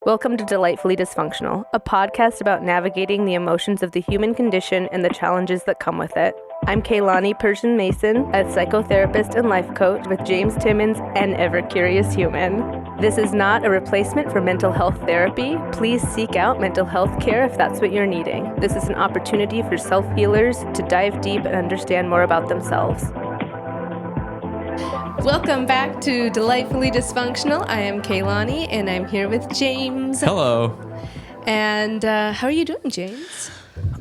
Welcome to Delightfully Dysfunctional, a podcast about navigating the emotions of the human condition and the challenges that come with it. I'm Kaylani Persian Mason, a psychotherapist and life coach with James Timmons, an ever-curious human. This is not a replacement for mental health therapy. Please seek out mental health care if that's what you're needing. This is an opportunity for self-healers to dive deep and understand more about themselves. Welcome back to Delightfully Dysfunctional. I am Kaylani, and I'm here with James. Hello. And how are you doing, James?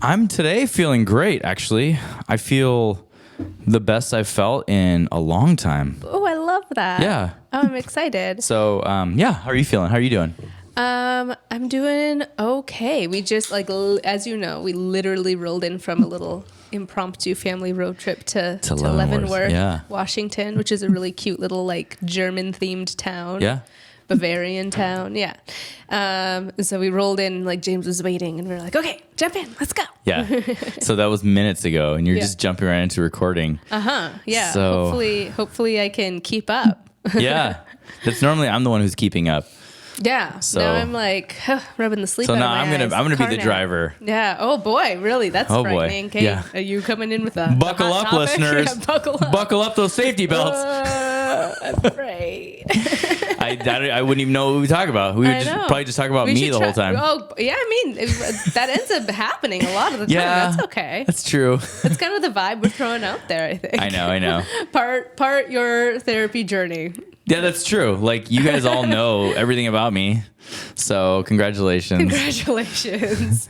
I'm today feeling great, actually. I feel the best I've felt in a long time. Oh, I love that. Yeah. Oh, I'm excited. So, how are you feeling? How are you doing? I'm doing okay. We just, as you know, we literally rolled in from a little impromptu family road trip to Leavenworth, Washington, which is a really cute little, German-themed town. Yeah. Bavarian town, yeah. So we rolled in, James was waiting, and we were like, okay, jump in, let's go. Yeah. So that was minutes ago, and you're just jumping right into recording. Yeah. So hopefully I can keep up. Yeah. That's normally I'm the one who's keeping up. Yeah. So now I'm rubbing the sleep so out now of my eyes. I'm gonna be the driver. Yeah. Oh boy, really? That's frightening. Boy. Kate, yeah. Are you coming in with a buckle hot up, topic? listeners? Yeah, buckle up those safety belts. I'm afraid. I wouldn't even know what we talk about. We would probably just talk about me the whole time. Oh yeah, I mean that ends up happening a lot of the time. Yeah, that's okay. That's true. That's kind of the vibe we're throwing out there, I think. I know. Part your therapy journey. Yeah, that's true. You guys all know everything about me. So congratulations. Congratulations.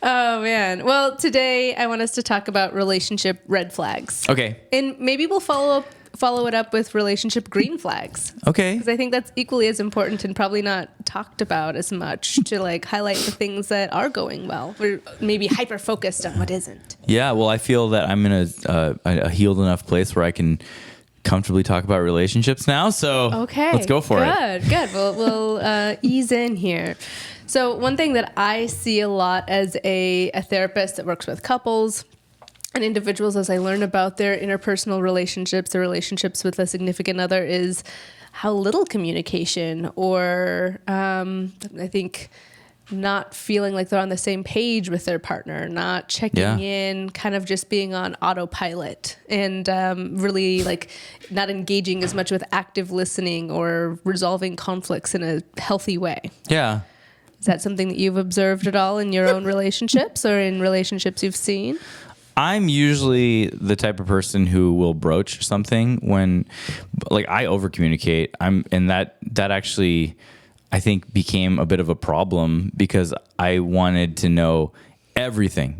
Oh, man. Well, today I want us to talk about relationship red flags. Okay. And maybe we'll follow it up with relationship green flags. Okay. Because I think that's equally as important and probably not talked about as much to highlight the things that are going well. We're maybe hyper focused on what isn't. Yeah. Well, I feel that I'm in a healed enough place where I can comfortably talk about relationships now. So let's go for it. Good. We'll ease in here. So one thing that I see a lot as a therapist that works with couples and individuals as I learn about their interpersonal relationships, their relationships with a significant other, is how little communication or I think not feeling like they're on the same page with their partner, not checking in, kind of just being on autopilot and really not engaging as much with active listening or resolving conflicts in a healthy way. Yeah. Is that something that you've observed at all in your own relationships or in relationships you've seen? I'm usually the type of person who will broach something when I over communicate. And that actually I think became a bit of a problem because I wanted to know everything,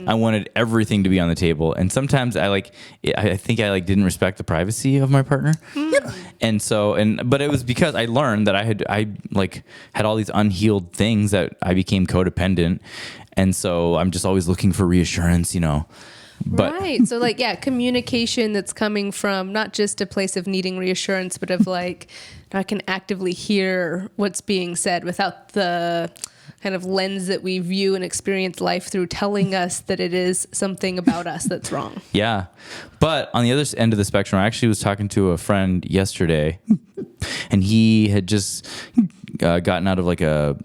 I wanted everything to be on the table. And sometimes I think I didn't respect the privacy of my partner. But it was because I learned that I had all these unhealed things that I became codependent. And so I'm just always looking for reassurance, But, right. So communication that's coming from not just a place of needing reassurance, but of I can actively hear what's being said without the kind of lens that we view and experience life through telling us that it is something about us that's wrong. Yeah. But on the other end of the spectrum, I actually was talking to a friend yesterday and he had just gotten out of a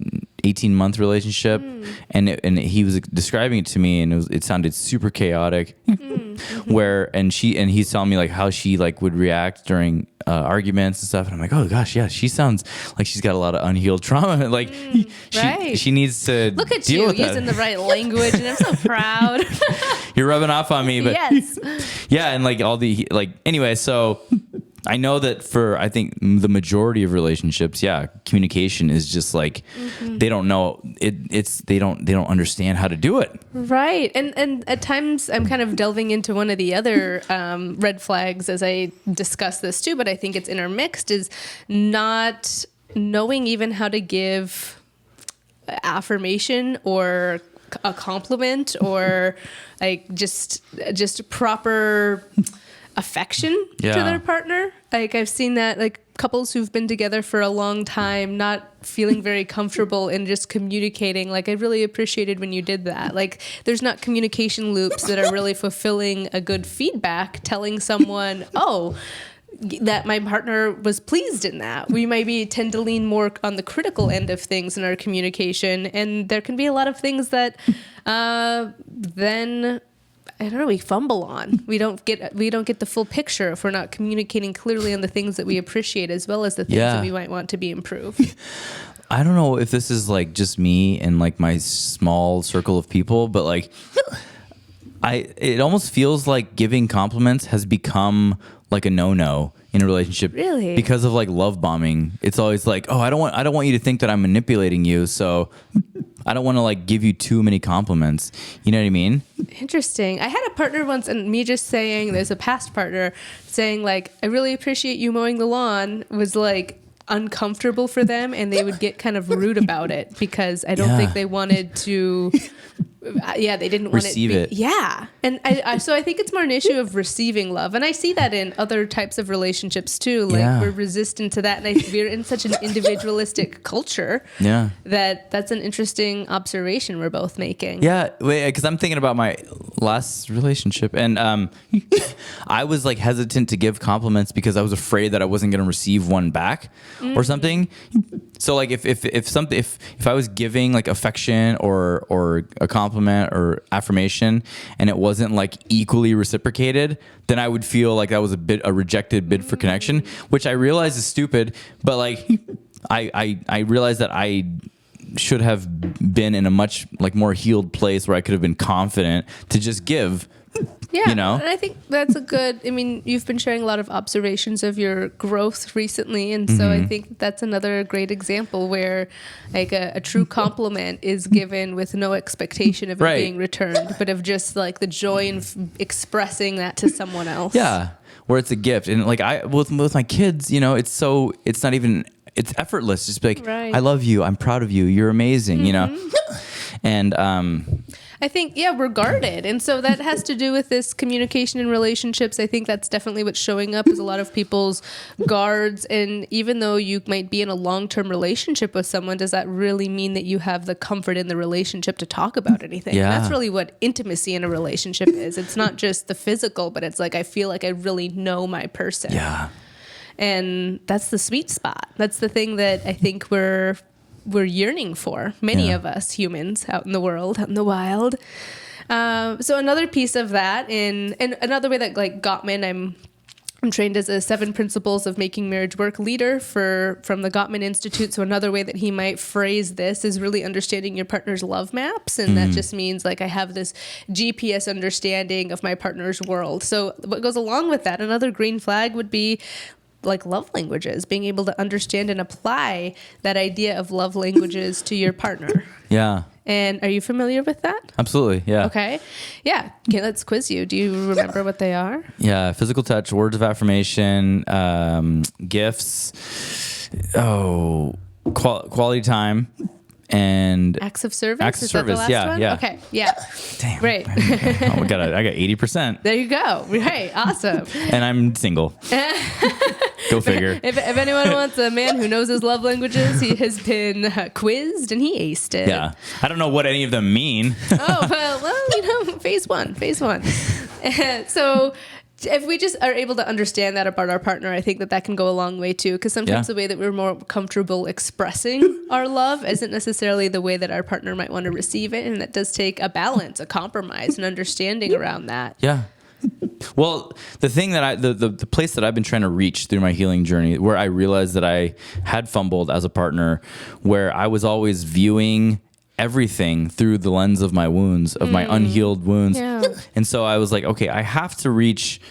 18-month relationship and he was describing it to me and it sounded super chaotic he's telling me how she would react during arguments and stuff, and I'm like, oh gosh, yeah, she sounds like she's got a lot of unhealed trauma. She needs to look at deal you with using that. the right language, and I'm so proud. You're rubbing off on me, but yes. Yeah, and all the anyway, so I know that for, I think, the majority of relationships, communication is just they don't know they don't understand how to do it. Right. And at times I'm kind of delving into one of the other red flags as I discuss this too, but I think it's intermixed, is not knowing even how to give affirmation or a compliment or just proper affection to their partner. I've seen that couples who've been together for a long time not feeling very comfortable in just communicating. I really appreciated when you did that. There's not communication loops that are really fulfilling a good feedback, telling someone, oh, that my partner was pleased in that. We maybe tend to lean more on the critical end of things in our communication, and there can be a lot of things that then I don't know, we fumble on. We don't get the full picture if we're not communicating clearly on the things that we appreciate as well as the things that we might want to be improved. I don't know if this is like just me and like my small circle of people, but like it almost feels like giving compliments has become like a no-no in a relationship. Really? Because of like love bombing. It's always like, oh, I don't want you to think that I'm manipulating you, so I don't want to like give you too many compliments. You know what I mean? Interesting. I had a partner once, and me just saying, there's a past partner saying like, I really appreciate you mowing the lawn, was like uncomfortable for them, and they would get kind of rude about it because I don't think they wanted to. They didn't want receive it. Yeah. And so I think it's more an issue of receiving love. And I see that in other types of relationships too. Like we're resistant to that. And we're in such an individualistic culture that's an interesting observation we're both making. Yeah. Because I'm thinking about my last relationship, and I was like hesitant to give compliments because I was afraid that I wasn't going to receive one back or something. So like if I was giving like affection or a compliment or affirmation and it wasn't like equally reciprocated, then I would feel like that was a rejected bid for connection, which I realize is stupid, but like I realized that I should have been in a much like more healed place where I could have been confident to just give. Yeah, you know? And I think that's you've been sharing a lot of observations of your growth recently, and so I think that's another great example where like a true compliment is given with no expectation of it being returned, but of just like the joy in expressing that to someone else. Yeah, where it's a gift. And like with my kids, you know, it's not even, it's effortless. Just be like, I love you, I'm proud of you, you're amazing, you know? And I think, we're guarded. And so that has to do with this communication in relationships. I think that's definitely what's showing up is a lot of people's guards. And even though you might be in a long-term relationship with someone, does that really mean that you have the comfort in the relationship to talk about anything? Yeah. And that's really what intimacy in a relationship is. It's not just the physical, but it's like, I feel like I really know my person. Yeah. And that's the sweet spot. That's the thing that I think we're yearning for, many of us humans out in the world, out in the wild. So another piece of that, and another way that like Gottman, I'm trained as a 7 Principles of Making Marriage Work leader from the Gottman Institute. So another way that he might phrase this is really understanding your partner's love maps. And that just means like I have this GPS understanding of my partner's world. So what goes along with that, another green flag would be like love languages, being able to understand and apply that idea of love languages to your partner. Yeah. And are you familiar with that? Absolutely. Yeah. Okay. Yeah. Okay, let's quiz you. Do you remember what they are? Yeah. Physical touch, words of affirmation, gifts, quality time, and acts of service. Acts of Is service. That the last one? Yeah. Okay. Yeah. Damn. Right. I got 80%. There you go. Right. Awesome. And I'm single. Go figure. If anyone wants a man who knows his love languages, he has been quizzed and he aced it. Yeah. I don't know what any of them mean. Phase one. So if we just are able to understand that about our partner, I think that can go a long way too. Because sometimes the way that we're more comfortable expressing our love isn't necessarily the way that our partner might want to receive it. And that does take a balance, a compromise, an understanding around that. Yeah. Well, the thing that the place that I've been trying to reach through my healing journey, where I realized that I had fumbled as a partner, where I was always viewing everything through the lens of my wounds, of my unhealed wounds. Yeah. And so I was like, okay, I have to reach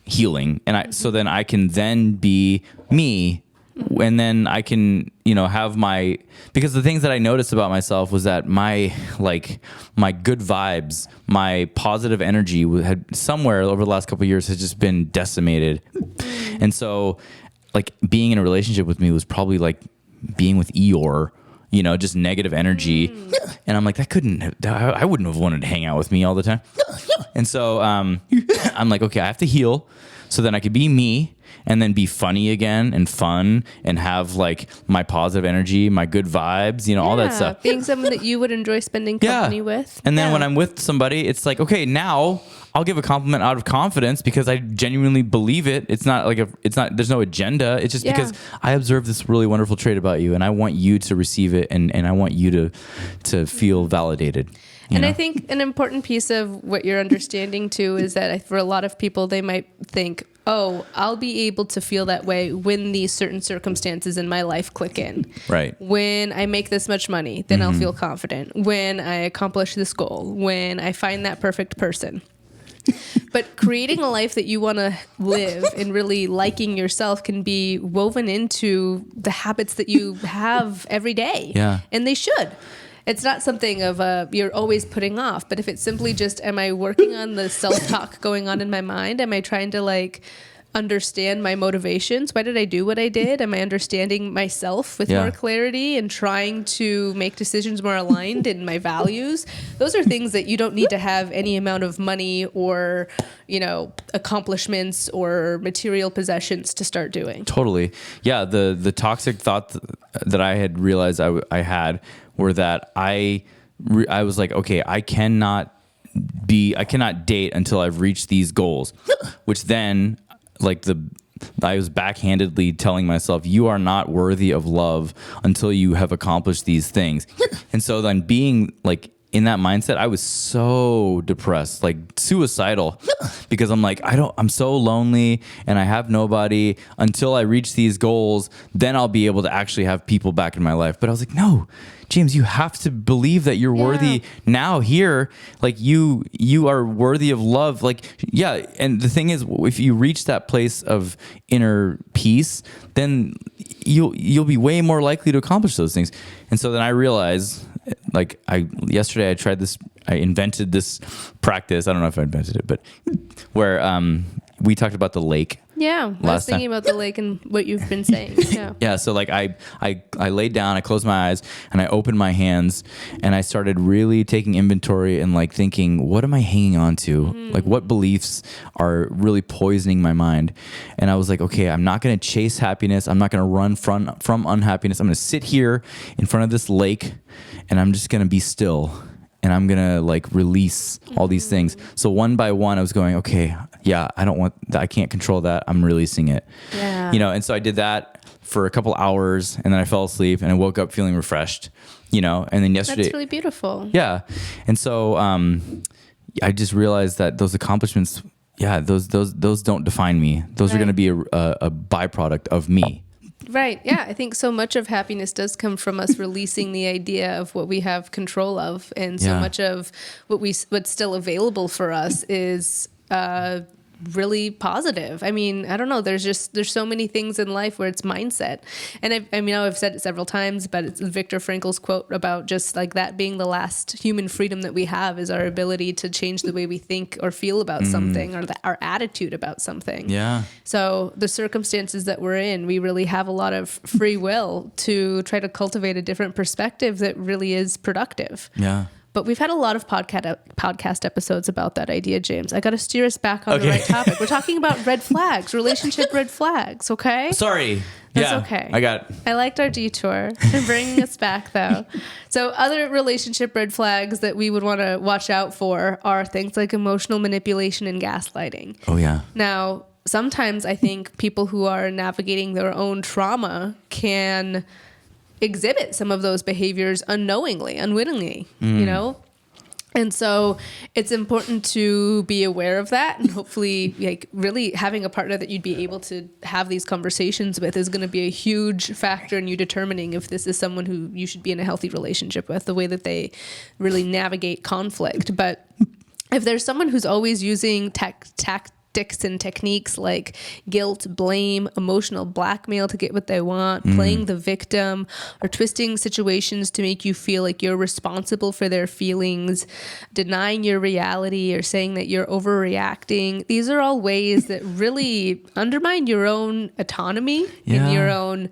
healing. And so then I can then be me. And then I can, have because the things that I noticed about myself was that my good vibes, my positive energy had somewhere over the last couple of years has just been decimated. And so like being in a relationship with me was probably like being with Eeyore, just negative energy. And I'm like, I wouldn't have wanted to hang out with me all the time. And so I'm like, okay, I have to heal. so then I could be me and then be funny again and fun and have like my positive energy, my good vibes, you know, all that stuff. Being someone that you would enjoy spending company with. And then when I'm with somebody, it's like, okay, now I'll give a compliment out of confidence because I genuinely believe it. It's not like there's no agenda. It's just because I observed this really wonderful trait about you and I want you to receive it and I want you to feel validated. And I think an important piece of what you're understanding too is that for a lot of people, they might think, oh, I'll be able to feel that way when these certain circumstances in my life click in. Right. When I make this much money, then I'll feel confident. When I accomplish this goal, when I find that perfect person. But creating a life that you want to live and really liking yourself can be woven into the habits that you have every day. Yeah. And they should. It's not something of you're always putting off, but if it's simply just, am I working on the self-talk going on in my mind? Am I trying to like understand my motivations? Why did I do what I did? Am I understanding myself with more clarity and trying to make decisions more aligned in my values? Those are things that you don't need to have any amount of money or, you know, accomplishments or material possessions to start doing. Totally. Yeah. The toxic thought that I had realized I had were that I was like, okay, I cannot date until I've reached these goals, which then like I was backhandedly telling myself, you are not worthy of love until you have accomplished these things. And so then being like in that mindset, I was so depressed, like suicidal, because I'm like, I'm so lonely and I have nobody until I reach these goals. Then I'll be able to actually have people back in my life. But I was like, no, James, you have to believe that you're worthy now here. Like you are worthy of love. Like, yeah. And the thing is, if you reach that place of inner peace, then you'll be way more likely to accomplish those things. And so then I realized, like yesterday I invented this practice. I don't know if I invented it, but where we talked about the lake. Yeah, I was thinking about the lake and what you've been saying. Yeah. Yeah. So like I laid down, I closed my eyes and I opened my hands and I started really taking inventory and like thinking, what am I hanging on to? Like what beliefs are really poisoning my mind? And I was like, okay, I'm not going to chase happiness. I'm not going to run from unhappiness. I'm going to sit here in front of this lake and I'm just going to be still. And I'm going to like release all these things. So one by one, I was going, okay, yeah, I can't control that. I'm releasing it. Yeah. You know, and so I did that for a couple hours and then I fell asleep and I woke up feeling refreshed, you know, and then yesterday. That's really beautiful. Yeah. And so I just realized that those accomplishments, those don't define me. Those are going to be a byproduct of me. Right. Yeah. I think so much of happiness does come from us releasing the idea of what we have control of. And so much of what's still available for us is really positive. I mean, I don't know. There's so many things in life where it's mindset. And I mean, I've said it several times, but it's Viktor Frankl's quote about just like that being the last human freedom that we have is our ability to change the way we think or feel about something or our attitude about something. Yeah. So the circumstances that we're in, we really have a lot of free will to try to cultivate a different perspective that really is productive. Yeah. But we've had a lot of podcast episodes about that idea, James. I got to steer us back on the right topic. We're talking about red flags, relationship red flags, okay? Sorry. That's okay. I liked our detour and bringing us back, though. So other relationship red flags that we would want to watch out for are things like emotional manipulation and gaslighting. Oh, yeah. Now, sometimes I think people who are navigating their own trauma can exhibit some of those behaviors unknowingly, unwittingly, you know? And so it's important to be aware of that, and hopefully like really having a partner that you'd be able to have these conversations with is going to be a huge factor in you determining if this is someone who you should be in a healthy relationship with, the way that they really navigate conflict. But if there's someone who's always using tactics and techniques like guilt, blame, emotional blackmail to get what they want, playing the victim, or twisting situations to make you feel like you're responsible for their feelings, denying your reality, or saying that you're overreacting. These are all ways that really undermine your own autonomy and your own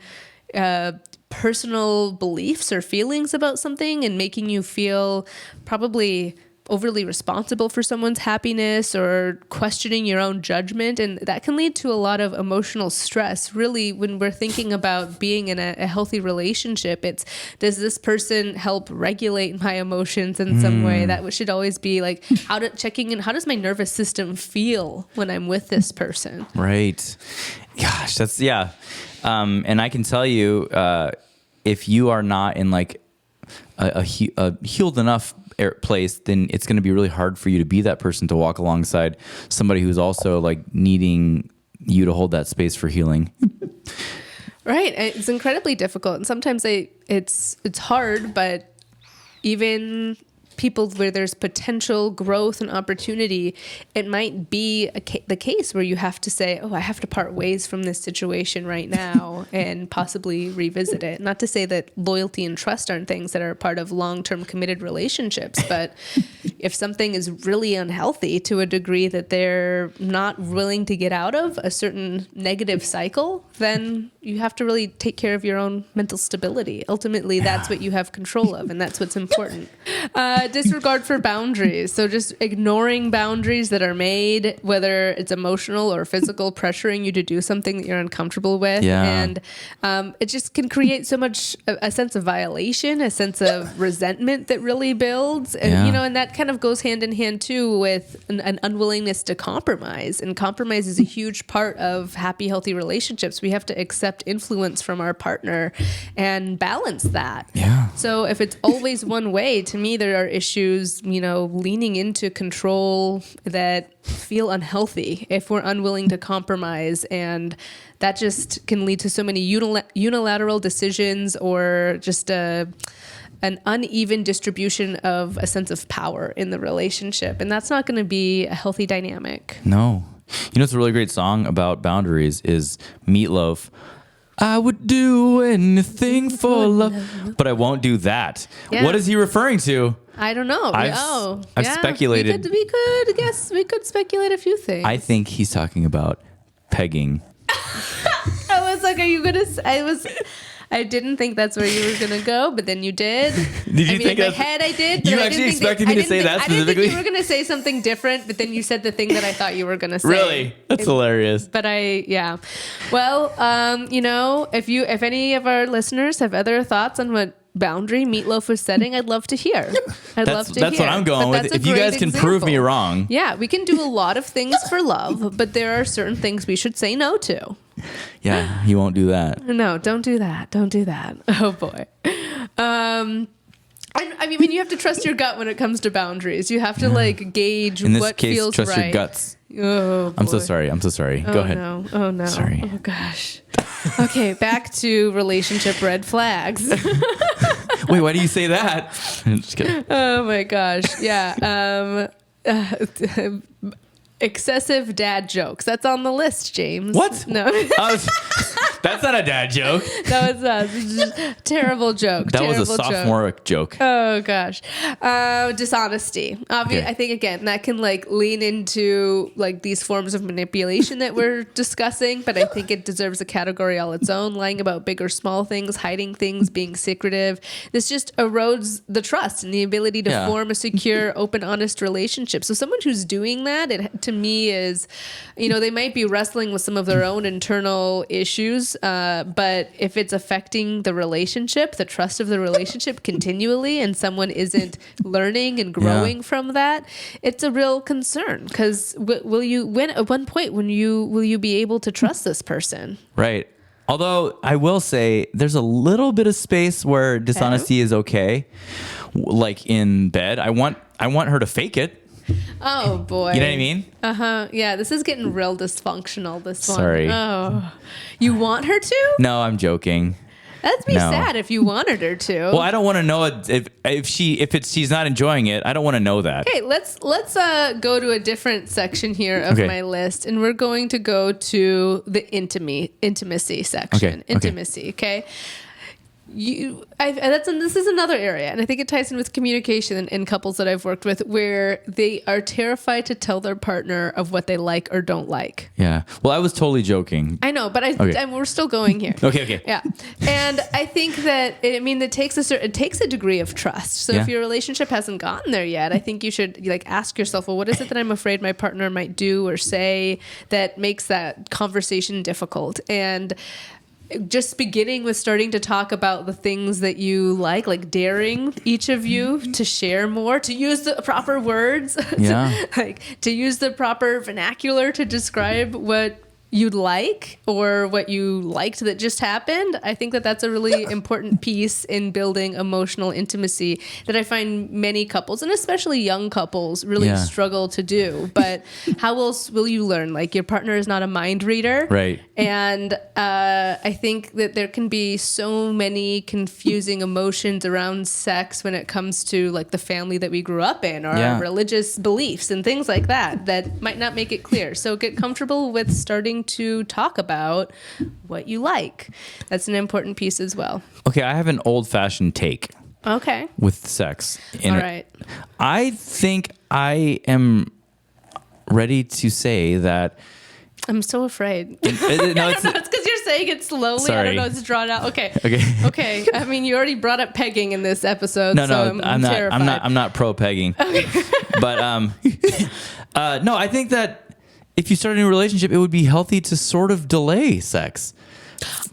personal beliefs or feelings about something, and making you feel probably overly responsible for someone's happiness or questioning your own judgment. And that can lead to a lot of emotional stress. Really, when we're thinking about being in a healthy relationship, it's, does this person help regulate my emotions in some way? That should always be like, checking in, how does my nervous system feel when I'm with this person? Right. Gosh, that's, yeah. And I can tell you, if you are not in like a healed enough place, then it's going to be really hard for you to be that person to walk alongside somebody who's also like needing you to hold that space for healing. Right. It's incredibly difficult. And sometimes it's hard, but even people where there's potential growth and opportunity, it might be the case where you have to say, oh, I have to part ways from this situation right now and possibly revisit it. Not to say that loyalty and trust aren't things that are part of long-term committed relationships, but if something is really unhealthy to a degree that they're not willing to get out of a certain negative cycle, then you have to really take care of your own mental stability. Ultimately, that's what you have control of, and that's what's important. Disregard for boundaries. So just ignoring boundaries that are made, whether it's emotional or physical, pressuring you to do something that you're uncomfortable with. Yeah. And it just can create so much, a sense of violation, a sense of resentment that really builds. And, and that kind of goes hand in hand too with an unwillingness to compromise. And compromise is a huge part of happy, healthy relationships. We have to accept influence from our partner and balance that. Yeah. So if it's always one way, to me, there are issues, leaning into control that feel unhealthy if we're unwilling to compromise. And that just can lead to so many unilateral decisions or just an uneven distribution of a sense of power in the relationship. And that's not going to be a healthy dynamic. No. It's a really great song about boundaries is Meatloaf. I would do anything for love, but I won't do that. Yeah. What is he referring to? I don't know. I've speculated. We could speculate a few things. I think he's talking about pegging. I was like, are you going to... I didn't think that's where you were going to go, but then you did. Did you think in my head I did. You actually expected me to say that specifically? I didn't think you were going to say something different, but then you said the thing that I thought you were going to say. Really? That's hilarious. But Well, if any of our listeners have other thoughts on what boundary Meatloaf was setting, I'd love to hear. That's what I'm going with. If you guys can prove me wrong. Yeah, we can do a lot of things for love, but there are certain things we should say no to. Yeah, he won't do that. No, don't do that. Don't do that. Oh boy. I mean, you have to trust your gut when it comes to boundaries. You have to gauge what feels trust right. your guts. Oh, boy. I'm so sorry. Go ahead. No. Oh no. Sorry. Oh gosh. Okay, back to relationship red flags. Wait, why do you say that? I'm just kidding. Oh my gosh. Yeah. Excessive dad jokes. That's on the list, James. What? No. That's not a dad joke. That was a terrible joke. That was a sophomore joke. Oh gosh. Dishonesty. Okay. I think again that can lean into these forms of manipulation that we're discussing, but I think it deserves a category all its own. Lying about big or small things, hiding things, being secretive. This just erodes the trust and the ability to form a secure, open, honest relationship. So someone who's doing that, to me, is, they might be wrestling with some of their own internal issues. But if it's affecting the relationship, the trust of the relationship continually, and someone isn't learning and growing from that, it's a real concern. Because will you be able to trust this person? Right. Although I will say there's a little bit of space where dishonesty is okay. Like in bed, I want her to fake it. Oh boy. You know what I mean? Uh-huh. Yeah, this is getting real dysfunctional, this one. Sorry. Oh. You want her to? No, I'm joking. That'd be sad if you wanted her to. Well, I don't want to know if she's not enjoying it. I don't want to know that. Okay, let's go to a different section here of my list, and we're going to go to the intimacy section. Okay. Intimacy, okay? this is another area, and I think it ties in with communication in couples that I've worked with, where they are terrified to tell their partner of what they like or don't like. Yeah. Well, I was totally joking. I know, but we're still going here. Okay. Yeah, and I think that it takes a degree of trust. So if your relationship hasn't gotten there yet, I think you should ask yourself, well, what is it that I'm afraid my partner might do or say that makes that conversation difficult? And just beginning with starting to talk about the things that you like daring each of you to share more, to use the proper words, to use the proper vernacular to describe what you'd like or what you liked that just happened. I think that that's a really important piece in building emotional intimacy that I find many couples, and especially young couples, really struggle to do. But how else will you learn? Your partner is not a mind reader. Right. And I think that there can be so many confusing emotions around sex when it comes to the family that we grew up in or our religious beliefs and things like that might not make it clear. So get comfortable with starting to talk about what you like. That's an important piece as well. Okay, I have an old-fashioned take. Okay. With sex. All right. I think I am ready to say that. I'm so afraid. No, I don't know. It's because you're saying it slowly. Sorry. I don't know. It's drawn out. Okay. Okay. I mean, you already brought up pegging in this episode. No, I'm not. terrified. I'm not pro pegging. Okay. But no, I think that if you start a new relationship, it would be healthy to sort of delay sex.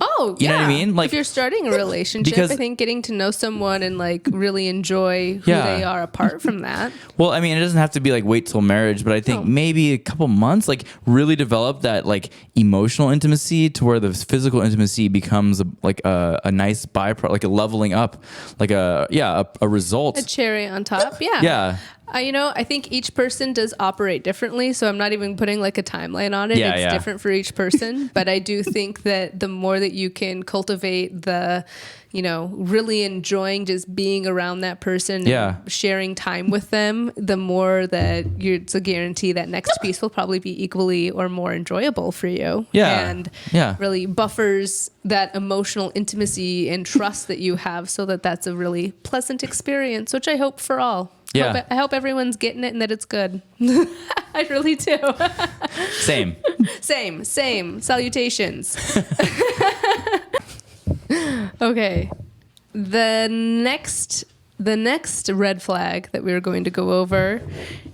Oh, you know what I mean? If you're starting a relationship, I think getting to know someone and really enjoy who they are apart from that. Well, I mean, it doesn't have to be wait till marriage, but I think maybe a couple months, really develop that emotional intimacy to where the physical intimacy becomes a nice byproduct, a leveling up, a result. A cherry on top. Yeah. Yeah. I think each person does operate differently, so I'm not even putting a timeline on it. It's different for each person, but I do think that the more that you can cultivate the, really enjoying just being around that person and sharing time with them, the more that it's a guarantee that next piece will probably be equally or more enjoyable for you. And really buffers that emotional intimacy and trust that you have so that that's a really pleasant experience, which I hope for all. Yeah. I hope everyone's getting it and that it's good. I really do. Same. Salutations. Okay. The next red flag that we're going to go over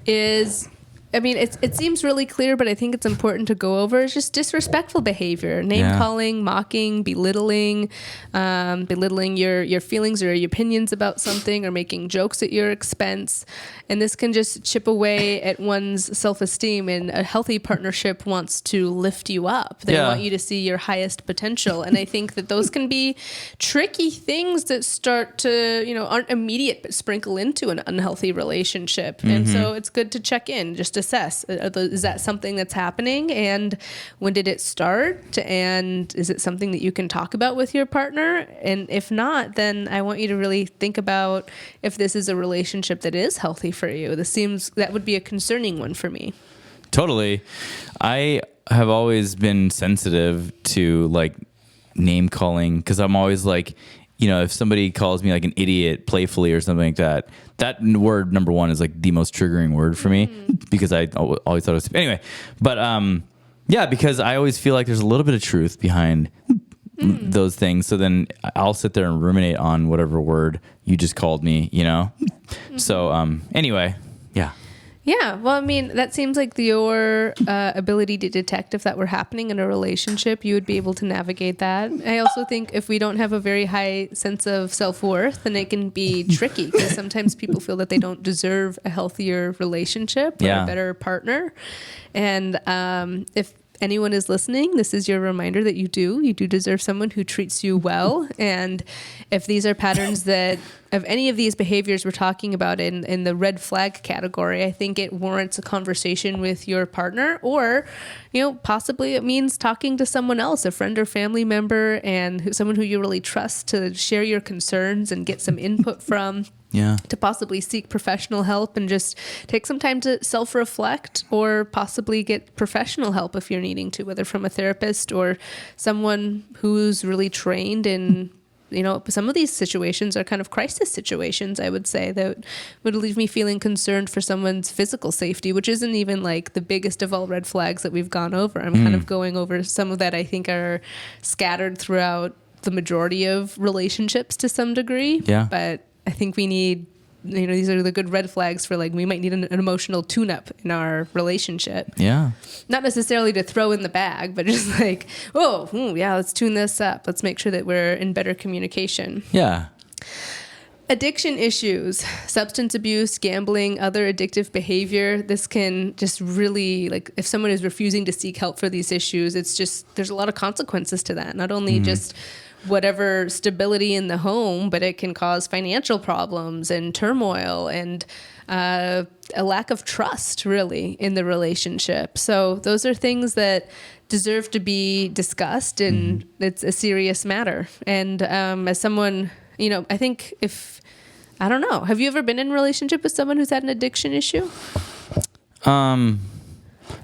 is, it seems really clear, but I think it's important to go over. It's just disrespectful behavior, name calling, mocking, belittling your feelings or your opinions about something, or making jokes at your expense. And this can just chip away at one's self-esteem. And a healthy partnership wants to lift you up. They want you to see your highest potential. And I think that those can be tricky things that start to, aren't immediate, but sprinkle into an unhealthy relationship. Mm-hmm. And so it's good to check in, just assess, is that something that's happening? And when did it start? And is it something that you can talk about with your partner? And if not, then I want you to really think about if this is a relationship that is healthy for you. That would be a concerning one for me. Totally. I have always been sensitive to name calling, because I'm always if somebody calls me an idiot playfully or something like that, that word, number one, is the most triggering word for me, because I always thought it was, anyway. But because I always feel there's a little bit of truth behind those things. So then I'll sit there and ruminate on whatever word you just called me, Mm-hmm. So anyway, yeah. Yeah, well, that seems like your ability to detect if that were happening in a relationship, you would be able to navigate that. I also think if we don't have a very high sense of self-worth, then it can be tricky, because sometimes people feel that they don't deserve a healthier relationship or a better partner. And if anyone is listening, this is your reminder that you do deserve someone who treats you well. And if these are patterns of any of these behaviors we're talking about in the red flag category, I think it warrants a conversation with your partner, or, possibly it means talking to someone else, a friend or family member, and someone who you really trust, to share your concerns and get some input from. Yeah. To possibly seek professional help and just take some time to self-reflect, or possibly get professional help if you're needing to, whether from a therapist or someone who's really trained in some of these situations are kind of crisis situations, I would say, that would leave me feeling concerned for someone's physical safety, which isn't even like the biggest of all red flags that we've gone over. I'm kind of going over some of that I think are scattered throughout the majority of relationships to some degree. Yeah. But I think we need, these are the good red flags for like, we might need an emotional tune-up in our relationship. Yeah. Not necessarily to throw in the bag, but just like, yeah, let's tune this up. Let's make sure that we're in better communication. Yeah. Addiction issues, substance abuse, gambling, other addictive behavior. This can just really, like, if someone is refusing to seek help for these issues, it's just, there's a lot of consequences to that. Not only just whatever stability in the home, but it can cause financial problems and turmoil and a lack of trust, really, in the relationship. So those are things that deserve to be discussed, and it's a serious matter. And as someone, I think I don't know, have you ever been in a relationship with someone who's had an addiction issue? No,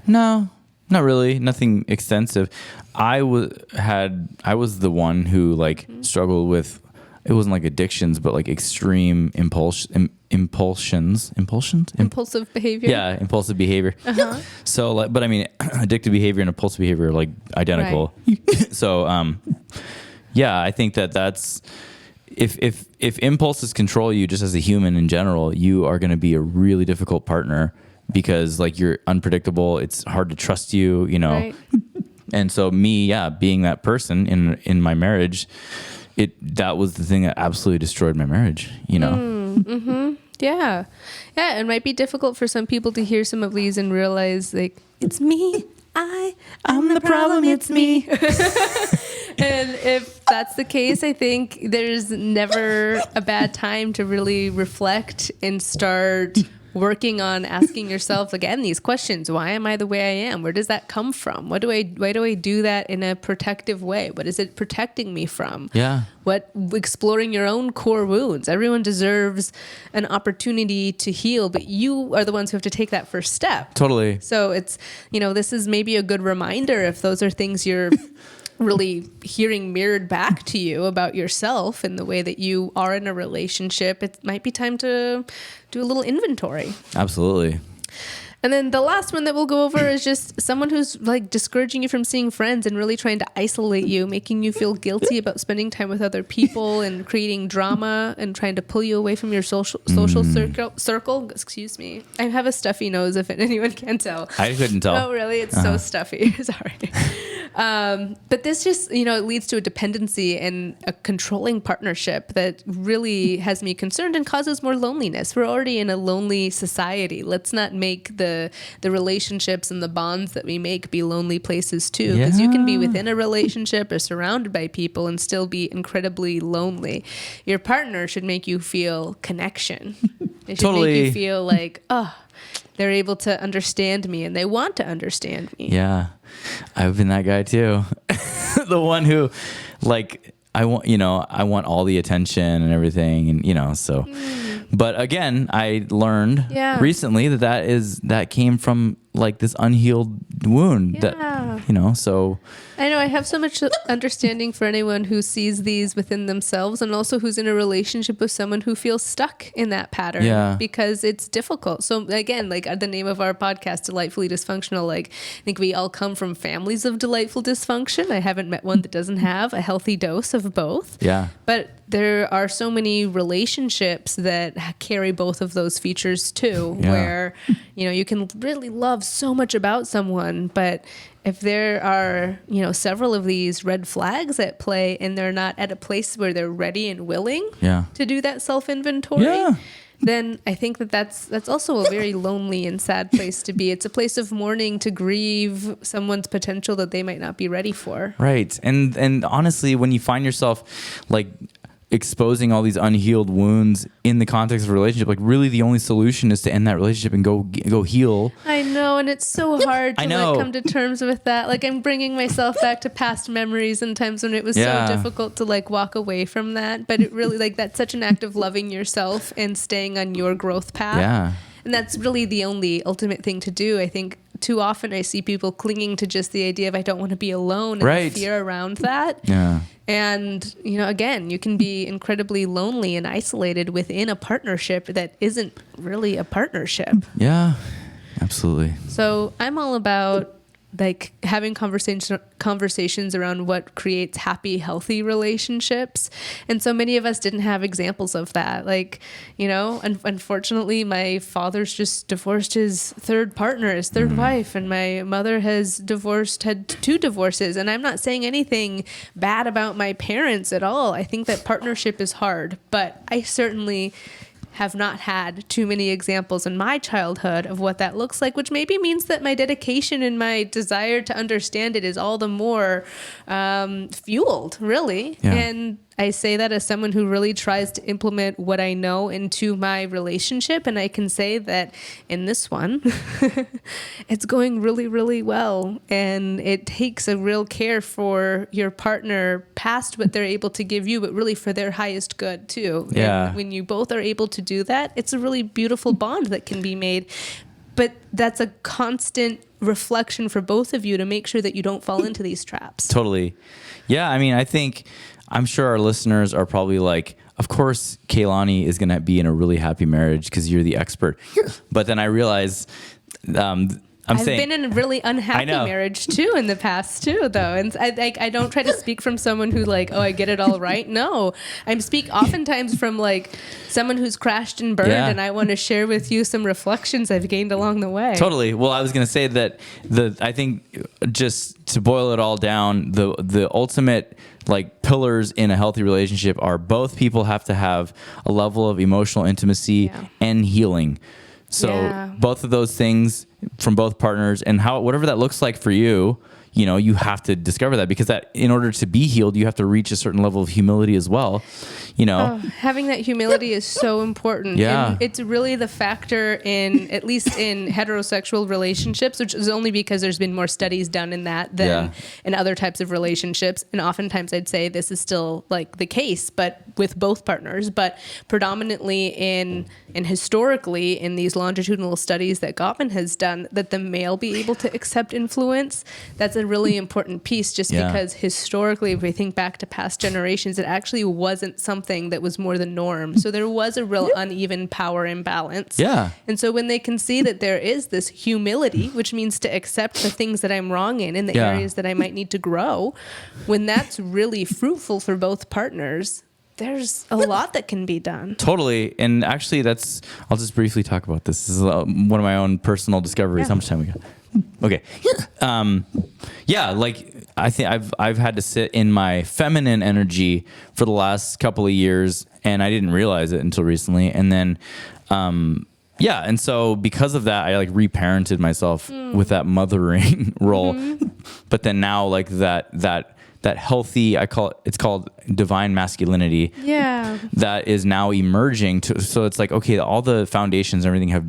not really. Nothing extensive. I was the one who struggled with, it wasn't like addictions, but like extreme impulsive behavior. Yeah, impulsive behavior. Uh-huh. So but I mean, addictive behavior and impulsive behavior are like identical. Right. So yeah, I think that's if impulses control you just as a human in general, you are going to be a really difficult partner, because like you're unpredictable. It's hard to trust you, Right. And so me, being that person in my marriage, that was the thing that absolutely destroyed my marriage, Mm-hmm. Yeah. Yeah. It might be difficult for some people to hear some of these and realize like, it's me. I'm the problem. It's me. And if that's the case, I think there's never a bad time to really reflect and start working on asking yourself again these questions. Why am I the way I am? Where does that come from? Why do I do that in a protective way? What is it protecting me from? Yeah. Exploring your own core wounds. Everyone deserves an opportunity to heal, but you are the ones who have to take that first step. Totally. So it's, this is maybe a good reminder if those are things you're really hearing mirrored back to you about yourself and the way that you are in a relationship. It might be time to do a little inventory. Absolutely. And then the last one that we'll go over is just someone who's like discouraging you from seeing friends and really trying to isolate you, making you feel guilty about spending time with other people and creating drama and trying to pull you away from your social circle. Excuse me. I have a stuffy nose, if anyone can tell. I couldn't tell. Oh, really? It's so stuffy. Sorry. But this just, it leads to a dependency and a controlling partnership that really has me concerned and causes more loneliness. We're already in a lonely society. Let's not make the relationships and the bonds that we make be lonely places too. Because you can be within a relationship or surrounded by people and still be incredibly lonely. Your partner should make you feel connection. It should make you feel like, they're able to understand me and they want to understand me. Yeah. I've been that guy too. The one who I want all the attention and everything, and so but again, I learned recently that came from like this unhealed wound that so I know I have so much understanding for anyone who sees these within themselves and also who's in a relationship with someone who feels stuck in that pattern because it's difficult. So again, like the name of our podcast, Delightfully Dysfunctional, like I think we all come from families of delightful dysfunction. I haven't met one that doesn't have a healthy dose of both. Yeah. But there are so many relationships that carry both of those features too, where, you can really love so much about someone, but if there are, several of these red flags at play and they're not at a place where they're ready and willing to do that self-inventory, then I think that's also a very lonely and sad place to be. It's a place of mourning to grieve someone's potential that they might not be ready for. Right. And honestly, when you find yourself like exposing all these unhealed wounds in the context of a relationship, like really the only solution is to end that relationship and go heal. I know, and it's so hard to come to terms with that. Like I'm bringing myself back to past memories and times when it was so difficult to like walk away from that. But it really that's such an act of loving yourself and staying on your growth path. Yeah. And that's really the only ultimate thing to do, I think, too often I see people clinging to just the idea of I don't want to be alone and Right. the fear around that. Yeah. And, again, you can be incredibly lonely and isolated within a partnership that isn't really a partnership. Yeah, absolutely. So I'm all about like having conversations around what creates happy, healthy relationships. And so many of us didn't have examples of that. Like, unfortunately, my father's just divorced his third partner, his third wife, and my mother had 2 divorces. And I'm not saying anything bad about my parents at all. I think that partnership is hard, but I certainly have not had too many examples in my childhood of what that looks like, which maybe means that my dedication and my desire to understand it is all the more fueled, really. Yeah. And I say that as someone who really tries to implement what I know into my relationship. And I can say that in this one, it's going really, really well. And it takes a real care for your partner past what they're able to give you, but really for their highest good too. Yeah. And when you both are able to do that, it's a really beautiful bond that can be made. But that's a constant reflection for both of you to make sure that you don't fall into these traps. Totally. Yeah. I mean, I'm sure our listeners are probably like, of course, Kaylani is going to be in a really happy marriage because you're the expert. But then I realize, I've been in a really unhappy know. marriage too in the past too, though. And I don't try to speak from someone who like, oh, I get it all right. No, I speak oftentimes from like someone who's crashed and burned, Yeah. and I want to share with you some reflections I've gained along the way. Totally. Well, I was going to say that I think just to boil it all down, the ultimate like pillars in a healthy relationship are both people have to have a level of emotional intimacy and healing. So both of those things from both partners, and whatever that looks like for you, you have to discover that, because that in order to be healed, you have to reach a certain level of humility as well. Having that humility is so important. Yeah. And it's really the factor in, at least in heterosexual relationships, which is only because there's been more studies done in that than in other types of relationships. And oftentimes I'd say this is still like the case, but with both partners, but predominantly and historically in these longitudinal studies that Gottman has done, that the male be able to accept influence. That's a really important piece, just because historically, if we think back to past generations, it actually wasn't something that was more the norm. So there was a real uneven power imbalance. Yeah. And so when they can see that there is this humility, which means to accept the things that I'm wrong in the areas that I might need to grow, when that's really fruitful for both partners, there's a lot that can be done. Totally. And actually I'll just briefly talk about this. This is one of my own personal discoveries. Yeah. How much time we got? Okay. Like I think I've had to sit in my feminine energy for the last couple of years, and I didn't realize it until recently. And then, and so because of that, I like reparented myself with that mothering role. But then now like that healthy, it's called divine masculinity. Yeah. That is now emerging so it's like, okay, all the foundations and everything have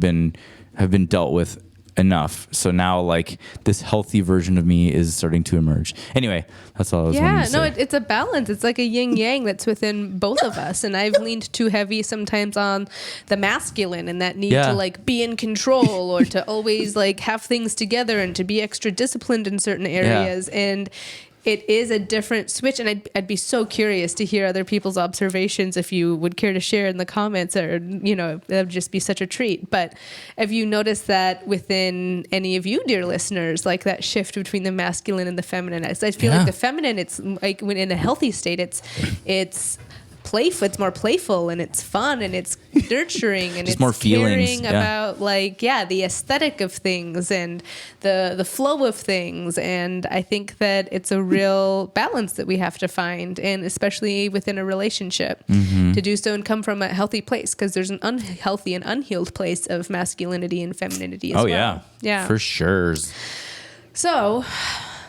been dealt with enough. So now like this healthy version of me is starting to emerge. Anyway, that's all I was wanting to say. It's a balance. It's like a yin yang that's within both of us. And I've leaned too heavy sometimes on the masculine and that need to like be in control or to always like have things together and to be extra disciplined in certain areas. And it is a different switch, and I'd be so curious to hear other people's observations if you would care to share in the comments, or it would just be such a treat. But have you noticed that within any of you, dear listeners, like that shift between the masculine and the feminine? I feel like the feminine, it's like when in a healthy state, it's playful, it's more playful and it's fun and it's nurturing and it's more feelings, caring about the aesthetic of things and the flow of things. And I think that it's a real balance that we have to find, and especially within a relationship, to do so and come from a healthy place, because there's an unhealthy and unhealed place of masculinity and femininity as well. Yeah, for sure. So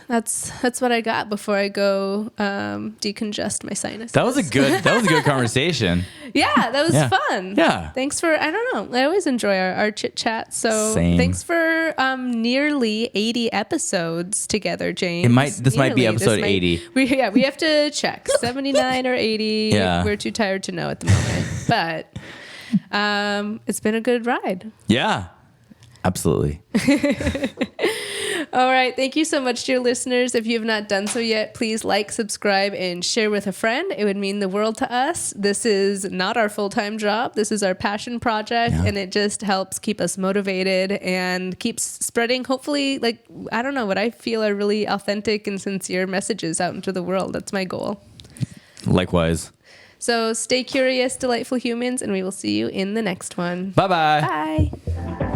that's what I got before I go decongest my sinuses. That was a good conversation. Yeah, that was fun. Yeah. Thanks for, I don't know, I always enjoy our chit chat. So Same. Thanks for nearly 80 episodes together, James. This might be episode 80. We have to check 79 or 80. Yeah. We're too tired to know at the moment, but it's been a good ride. Yeah. Absolutely. All right. Thank you so much, dear listeners. If you have not done so yet, please like, subscribe, and share with a friend. It would mean the world to us. This is not our full-time job. This is our passion project, and it just helps keep us motivated and keeps spreading, hopefully, like, I don't know, what I feel are really authentic and sincere messages out into the world. That's my goal. Likewise. So stay curious, delightful humans, and we will see you in the next one. Bye-bye. Bye.